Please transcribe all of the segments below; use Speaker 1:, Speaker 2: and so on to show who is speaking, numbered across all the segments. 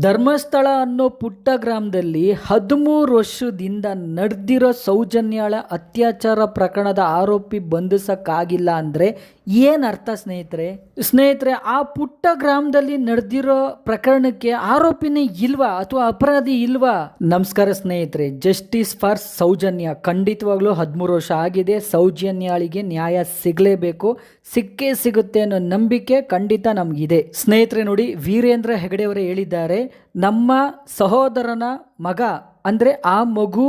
Speaker 1: ಧರ್ಮಸ್ಥಳ ಅನ್ನೋ ಪುಟ್ಟ ಗ್ರಾಮದಲ್ಲಿ 13 ವರ್ಷದಿಂದ ನಡೆದಿರೋ ಸೌಜನ್ಯಾಳ ಅತ್ಯಾಚಾರ ಪ್ರಕರಣದ ಆರೋಪಿ ಬಂಧಿಸಕ್ಕಾಗಿಲ್ಲ ಅಂದರೆ ಏನು ಅರ್ಥ ಸ್ನೇಹಿತರೆ ಆ ಪುಟ್ಟ ಗ್ರಾಮದಲ್ಲಿ ನಡೆದಿರೋ ಪ್ರಕರಣಕ್ಕೆ ಆರೋಪಿನೇ ಇಲ್ವಾ ಅಥವಾ ಅಪರಾಧಿ ಇಲ್ವಾ? ನಮಸ್ಕಾರ ಸ್ನೇಹಿತರೆ, ಜಸ್ಟಿಸ್ ಫಾರ್ ಸೌಜನ್ಯ. ಖಂಡಿತವಾಗ್ಲೂ 13 ವರ್ಷ ಆಗಿದೆ. ಸೌಜನ್ಯಾಳಿಗೆ ನ್ಯಾಯ ಸಿಗಲೇಬೇಕು, ಸಿಕ್ಕೇ ಸಿಗುತ್ತೆ ಅನ್ನೋ ನಂಬಿಕೆ ಖಂಡಿತ ನಮಗಿದೆ. ಸ್ನೇಹಿತರೆ ನೋಡಿ, ವೀರೇಂದ್ರ ಹೆಗಡೆ ಅವರೇ ಹೇಳಿದ್ದಾರೆ, ನಮ್ಮ ಸಹೋದರನ ಮಗ ಅಂದರೆ ಆ ಮಗು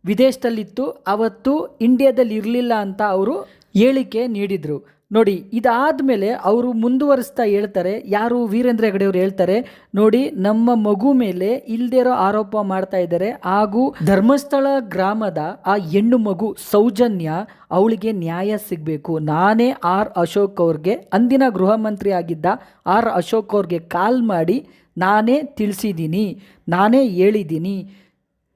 Speaker 1: ವಿದೇಶದಲ್ಲಿತ್ತು, ಅವತ್ತು ಇಂಡಿಯಾದಲ್ಲಿ ಇರಲಿಲ್ಲ ಅಂತ ಅವರು ಹೇಳಿಕೆ ನೀಡಿದರು. ನೋಡಿ, ಇದಾದಮೇಲೆ ಅವರು ಮುಂದುವರಿಸ್ತಾ ಹೇಳ್ತಾರೆ, ಯಾರು ವೀರೇಂದ್ರ ಹೆಗಡೆ ಅವರು ಹೇಳ್ತಾರೆ, ನೋಡಿ ನಮ್ಮ ಮಗು ಮೇಲೆ ಇಲ್ಲದೇ ಇರೋ ಆರೋಪ ಮಾಡ್ತಾ ಇದ್ದಾರೆ, ಹಾಗೂ ಧರ್ಮಸ್ಥಳ ಗ್ರಾಮದ ಆ ಹೆಣ್ಣು ಮಗು ಸೌಜನ್ಯ ಅವಳಿಗೆ ನ್ಯಾಯ ಸಿಗಬೇಕು. ನಾನೇ ಆರ್ ಅಶೋಕ್ ಅವ್ರಿಗೆ, ಅಂದಿನ ಗೃಹ ಮಂತ್ರಿ ಆಗಿದ್ದ ಆರ್ ಅಶೋಕ್ ಅವ್ರಿಗೆ ಕಾಲ್ ಮಾಡಿ ನಾನೇ ತಿಳಿಸಿದ್ದೀನಿ, ನಾನೇ ಹೇಳಿದ್ದೀನಿ,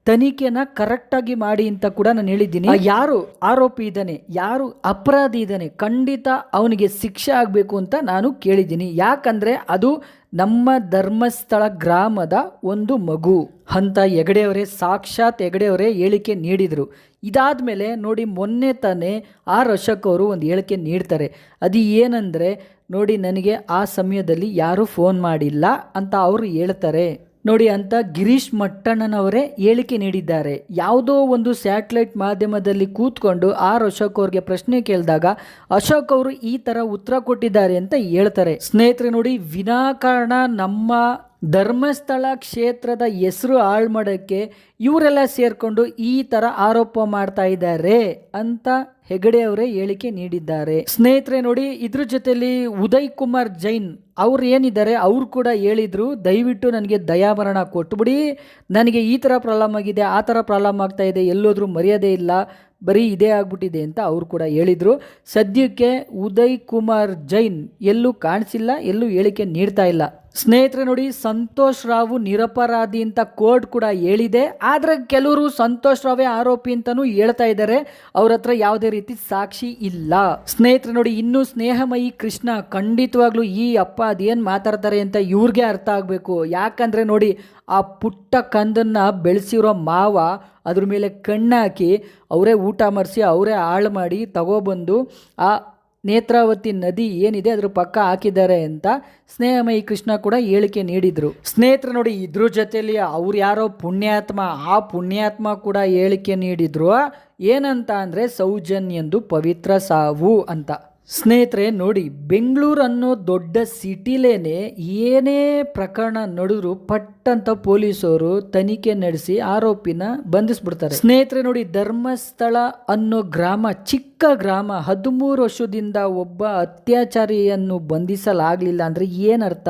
Speaker 1: ತನಿಖೆನ ಕರೆಕ್ಟಾಗಿ ಮಾಡಿ ಅಂತ ಕೂಡ ನಾನು ಹೇಳಿದ್ದೀನಿ. ಯಾರು ಆರೋಪಿ ಇದ್ದಾನೆ, ಯಾರು ಅಪರಾಧಿ ಇದ್ದಾನೆ, ಖಂಡಿತ ಅವನಿಗೆ ಶಿಕ್ಷೆ ಆಗಬೇಕು ಅಂತ ನಾನು ಕೇಳಿದ್ದೀನಿ. ಯಾಕಂದರೆ ಅದು ನಮ್ಮ ಧರ್ಮಸ್ಥಳ ಗ್ರಾಮದ ಒಂದು ಮಗು ಅಂತ ಹೆಗಡೆಯವರೇ, ಸಾಕ್ಷಾತ್ ಹೆಗಡೆಯವರೇ ಹೇಳಿಕೆ ನೀಡಿದರು. ಇದಾದ ಮೇಲೆ ನೋಡಿ, ಮೊನ್ನೆ ತಾನೇ ಆರ್ ಅಶೋಕ್ ಅವರು ಒಂದು ಹೇಳಿಕೆ ನೀಡ್ತಾರೆ. ಅದು ಏನಂದರೆ, ನೋಡಿ ನನಗೆ ಆ ಸಮಯದಲ್ಲಿ ಯಾರೂ ಫೋನ್ ಮಾಡಿಲ್ಲ ಅಂತ ಅವರು ಹೇಳ್ತಾರೆ. ನೋಡಿ ಅಂತ ಗಿರೀಶ್ ಮಟ್ಟಣ್ಣನವರೇ ಹೇಳಿಕೆ ನೀಡಿದ್ದಾರೆ. ಯಾವುದೋ ಒಂದು ಸ್ಯಾಟಲೈಟ್ ಮಾಧ್ಯಮದಲ್ಲಿ ಕೂತ್ಕೊಂಡು ಆರ್ ಅಶೋಕ್ ಅವ್ರಿಗೆ ಪ್ರಶ್ನೆ ಕೇಳಿದಾಗ ಅಶೋಕ್ ಅವರು ಈ ಥರ ಉತ್ತರ ಕೊಟ್ಟಿದ್ದಾರೆ ಅಂತ ಹೇಳ್ತಾರೆ. ಸ್ನೇಹಿತರೆ ನೋಡಿ, ವಿನಾಕಾರಣ ನಮ್ಮ ಧರ್ಮಸ್ಥಳ ಕ್ಷೇತ್ರದ ಹೆಸರು ಹಾಳು ಮಾಡೋಕ್ಕೆ ಇವರೆಲ್ಲ ಸೇರಿಕೊಂಡು ಈ ಥರ ಆರೋಪ ಮಾಡ್ತಾ ಇದ್ದಾರೆ ಅಂತ ಹೆಗಡೆ ಅವರೇ ಹೇಳಿಕೆ ನೀಡಿದ್ದಾರೆ. ಸ್ನೇಹಿತರೆ ನೋಡಿ, ಇದ್ರ ಜೊತೆಲಿ ಉದಯ್ ಕುಮಾರ್ ಜೈನ್ ಅವ್ರು ಏನಿದ್ದಾರೆ, ಅವ್ರು ಕೂಡ ಹೇಳಿದರು, ದಯವಿಟ್ಟು ನನಗೆ ದಯಾಮರಣ ಕೊಟ್ಟುಬಿಡಿ, ನನಗೆ ಈ ಥರ ಪ್ರಾಬ್ಲಮ್ ಆಗಿದೆ, ಆ ಥರ ಪ್ರಾಬ್ಲಮ್ ಆಗ್ತಾ ಇದೆ, ಎಲ್ಲೋದ್ರೂ ಮರ್ಯಾದೆ ಇಲ್ಲ, ಬರೀ ಇದೇ ಆಗ್ಬಿಟ್ಟಿದೆ ಅಂತ ಅವರು ಕೂಡ ಹೇಳಿದರು. ಸದ್ಯಕ್ಕೆ ಉದಯ್ ಕುಮಾರ್ ಜೈನ್ ಎಲ್ಲೂ ಕಾಣಿಸಿಲ್ಲ, ಎಲ್ಲೂ ಹೇಳಿಕೆ ನೀಡ್ತಾ ಇಲ್ಲ. ಸ್ನೇಹಿತರೆ ನೋಡಿ, ಸಂತೋಷ್ ರಾವ್ ನಿರಪರಾಧಿ ಅಂತ ಕೋರ್ಟ್ ಕೂಡ ಹೇಳಿದೆ. ಆದರೆ ಕೆಲವರು ಸಂತೋಷ್ ರಾವೇ ಆರೋಪಿ ಅಂತಲೂ ಹೇಳ್ತಾ ಇದ್ದಾರೆ, ಅವ್ರ ಹತ್ರ ಯಾವುದೇ ರೀತಿ ಸಾಕ್ಷಿ ಇಲ್ಲ. ಸ್ನೇಹಿತರೆ ನೋಡಿ, ಇನ್ನು ಸ್ನೇಹಮಯಿ ಕೃಷ್ಣ ಖಂಡಿತವಾಗ್ಲೂ ಈ ಅಪ್ಪ ಅದೇನು ಮಾತಾಡ್ತಾರೆ ಅಂತ ಇವ್ರಿಗೆ ಅರ್ಥ ಆಗಬೇಕು. ಯಾಕಂದರೆ ನೋಡಿ, ಆ ಪುಟ್ಟ ಕಂದನ್ನು ಬೆಳೆಸಿರೋ ಮಾವ ಅದ್ರ ಮೇಲೆ ಕಣ್ಣಾಕಿ ಅವರೇ ಊಟ ಮಾಡಿಸಿ ಅವರೇ ಹಾಳು ಮಾಡಿ ತಗೊಬಂದು ಆ ನೇತ್ರಾವತಿ ನದಿ ಏನಿದೆ ಅದ್ರ ಪಕ್ಕ ಹಾಕಿದ್ದಾರೆ ಅಂತ ಸ್ನೇಹಮಯಿ ಕೃಷ್ಣ ಕೂಡ ಹೇಳಿಕೆ ನೀಡಿದರು. ಸ್ನೇಹಿತರು ನೋಡಿ, ಇದ್ರ ಜೊತೆಯಲ್ಲಿ ಅವ್ರು ಯಾರೋ ಪುಣ್ಯಾತ್ಮ, ಆ ಪುಣ್ಯಾತ್ಮ ಕೂಡ ಹೇಳಿಕೆ ನೀಡಿದ್ರು. ಏನಂತ ಅಂದರೆ ಸೌಜನ್ಯಂದು ಪವಿತ್ರ ಸಾವು ಅಂತ. ಸ್ನೇಹಿತರೆ ನೋಡಿ, ಬೆಂಗಳೂರು ಅನ್ನೋ ದೊಡ್ಡ ಸಿಟಿಲೇನೆ ಏನೇ ಪ್ರಕರಣ ನಡೆದ್ರು ಪಟ್ಟಂತ ಪೊಲೀಸರು ತನಿಖೆ ನಡೆಸಿ ಆರೋಪಿನ ಬಂಧಿಸ್ಬಿಡ್ತಾರೆ. ಸ್ನೇಹಿತರೆ ನೋಡಿ, ಧರ್ಮಸ್ಥಳ ಅನ್ನೋ ಗ್ರಾಮ, ಚಿಕ್ಕ ಗ್ರಾಮ, 13 ವರ್ಷದಿಂದ ಒಬ್ಬ ಅತ್ಯಾಚಾರಿಯನ್ನು ಬಂಧಿಸಲಾಗಲಿಲ್ಲ ಅಂದರೆ ಏನರ್ಥ?